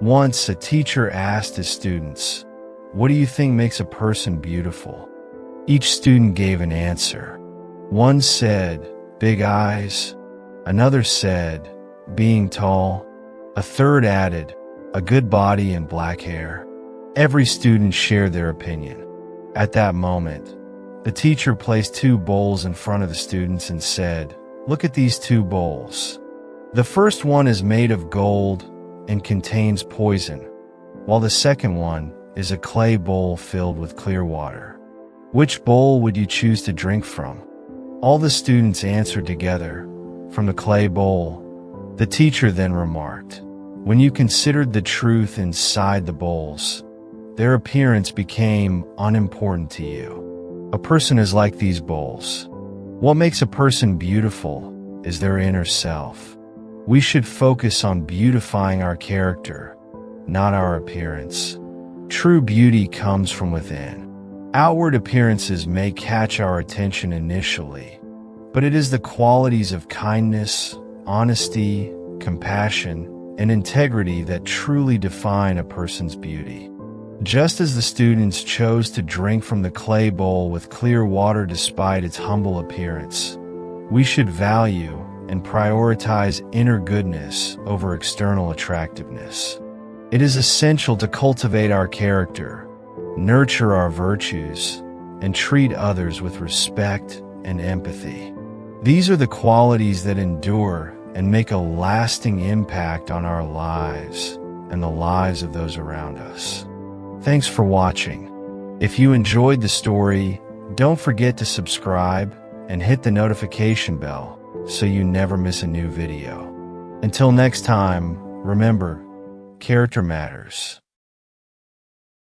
Once, a teacher asked his students, "What do you think makes a person beautiful?" Each student gave an answer. One said, "Big eyes." Another said, "Being tall." A third added, "A good body and black hair." Every student shared their opinion. At that moment, the teacher placed 2 bowls in front of the students and said, "Look at these 2 bowls. The first one is made of gold and contains poison, while the second one is a clay bowl filled with clear water. Which bowl would you choose to drink from?" All the students answered together, "From the clay bowl." The teacher then remarked, "When you considered the truth inside the bowls, their appearance became unimportant to you. A person is like these bowls. What makes a person beautiful is their inner self. We should focus on beautifying our character, not our appearance. True beauty comes from within. Outward appearances may catch our attention initially, but it is the qualities of kindness, honesty, compassion, and integrity that truly define a person's beauty. Just as the students chose to drink from the clay bowl with clear water despite its humble appearance, we should value and prioritize inner goodness over external attractiveness. It is essential to cultivate our character, nurture our virtues, and treat others with respect and empathy. These are the qualities that endure and make a lasting impact on our lives and the lives of those around us. Thanks for watching. If you enjoyed the story, don't forget to subscribe and hit the notification bell so you never miss a new video. Until next time, remember, character matters.